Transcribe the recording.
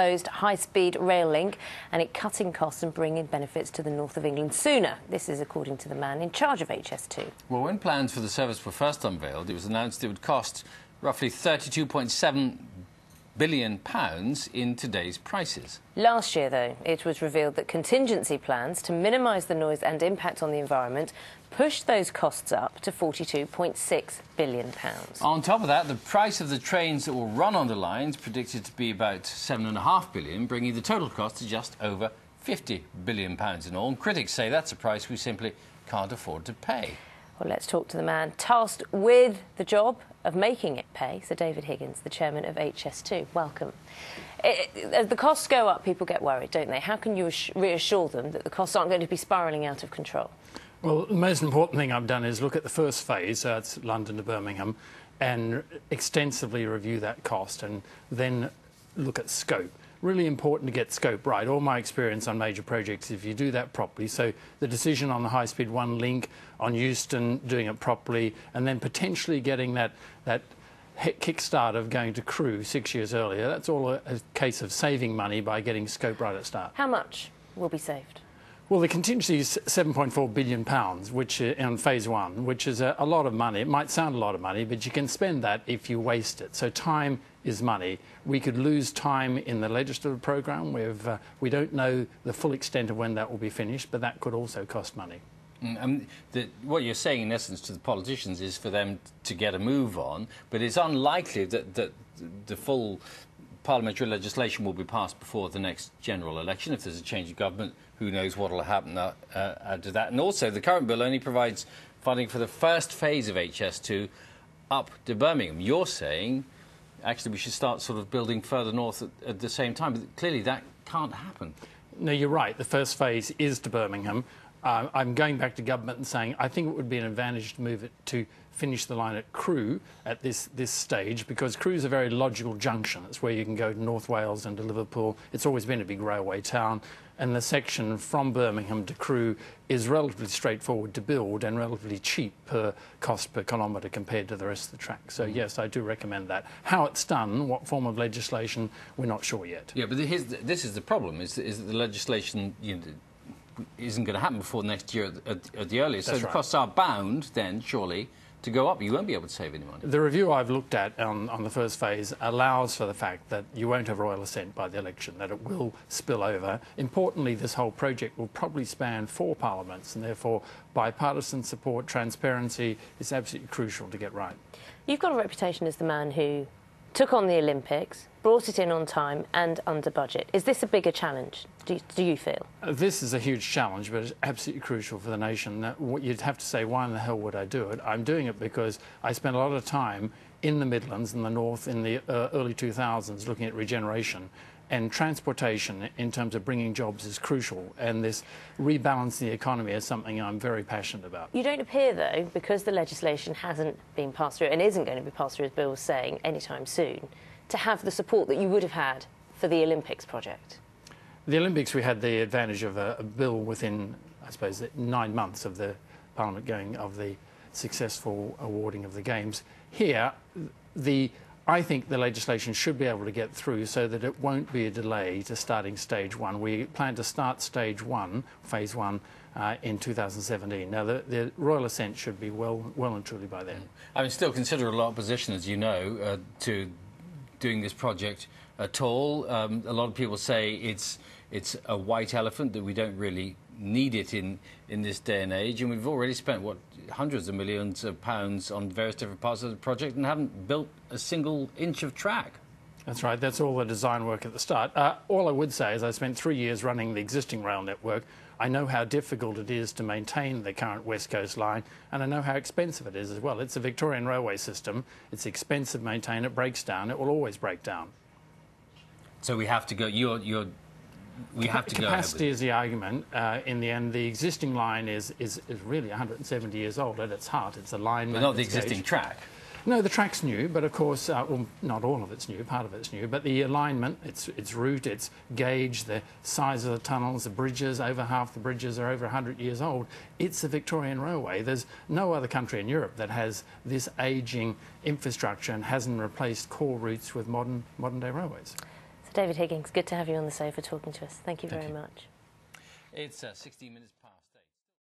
proposed high-speed rail link and it cutting costs and bringing benefits to the north of England sooner. This is according to the man in charge of HS2. Well, when plans for the service were first unveiled, it was announced it would cost roughly £32.7 billion in today's prices. Last year, though, it was revealed that contingency plans to minimise the noise and impact on the environment pushed those costs up to £42.6 billion. On top of that, the price of the trains that will run on the lines predicted to be about £7.5 billion, bringing the total cost to just over £50 billion in all. And critics say that's a price we simply can't afford to pay. Well, let's talk to the man tasked with the job of making it pay, Sir David Higgins, the chairman of HS2. Welcome. As the costs go up, people get worried, don't they? How can you reassure them that the costs aren't going to be spiralling out of control? Well, the most important thing I've done is look at the first phase, it's London to Birmingham, and extensively review that cost and then look at scope. Really important to get scope right. All my experience on major projects, if you do that properly, so the decision on the high-speed 1 link, on Euston, doing it properly, and then potentially getting that kickstart of going to Crewe 6 years earlier, that's all a case of saving money by getting scope right at start. How much will be saved? Well, the contingency is £7.4 billion, which in phase 1, which is a lot of money. It might sound a lot of money, but you can spend that if you waste it. So time is money. We could lose time in the legislative programme. We don't know the full extent of when that will be finished, but that could also cost money. What you're saying, in essence, to the politicians is for them to get a move on, but it's unlikely that the full parliamentary legislation will be passed before the next general election. If there's a change of government, who knows what will happen after that. And also, the current bill only provides funding for the first phase of HS2 up to Birmingham. You're saying, actually, we should start sort of building further north at the same time. But clearly, that can't happen. No, you're right. The first phase is to Birmingham. I'm going back to government and saying I think it would be an advantage to move it to finish the line at Crewe at this stage, because Crewe is a very logical junction. It's where you can go to North Wales and to Liverpool. It's always been a big railway town, and the section from Birmingham to Crewe is relatively straightforward to build and relatively cheap per cost per kilometre compared to the rest of the track. So yes, I do recommend that. How it's done, what form of legislation, we're not sure yet. Yeah, but this is the problem: is that the legislation isn't going to happen before next year at the earliest. So the costs are bound then, surely, to go up. You won't be able to save any money. The review I've looked at on the first phase allows for the fact that you won't have royal assent by the election, that it will spill over. Importantly, this whole project will probably span 4 parliaments, and therefore bipartisan support, transparency is absolutely crucial to get right. You've got a reputation as the man who took on the Olympics, brought it in on time and under budget. Is this a bigger challenge, do you feel? This is a huge challenge, but it's absolutely crucial for the nation. You'd have to say, why in the hell would I do it? I'm doing it because I spent a lot of time in the Midlands, in the North, in the early 2000s, looking at regeneration. And transportation, in terms of bringing jobs, is crucial. And this rebalancing the economy is something I'm very passionate about. You don't appear, though, because the legislation hasn't been passed through and isn't going to be passed through, as Bill was saying, anytime soon, to have the support that you would have had for the Olympics project. The Olympics, we had the advantage of a bill within, I suppose, 9 months of the Parliament going, of the successful awarding of the Games. Here, I think the legislation should be able to get through so that it won't be a delay to starting stage 1. We plan to start stage 1, phase 1, in 2017. Now, the royal assent should be well and truly by then. I mean, still considerable opposition, as you know, to doing this project at all. A lot of people say it's a white elephant, that we don't really need it in this day and age, and we've already spent, what, hundreds of millions of pounds on various different parts of the project and haven't built a single inch of track. That's right. That's all the design work at the start. All I would say is I spent 3 years running the existing rail network. I know how difficult it is to maintain the current West Coast line, and I know how expensive it is as well. It's a Victorian railway system. It's expensive to maintain. It breaks down. It will always break down. So we have to go. We have to go. Capacity is the argument. In the end, the existing line is really 170 years old at its heart. It's a line. But not the existing track. No, the track's new, but of course, well, not all of it's new, part of it's new, but the alignment, its route, its gauge, the size of the tunnels, the bridges, over half the bridges are over 100 years old. It's a Victorian railway. There's no other country in Europe that has this ageing infrastructure and hasn't replaced core routes with modern-day railways. So David Higgins, good to have you on the sofa talking to us. Thank you Thank very you. much. It's 16 minutes past.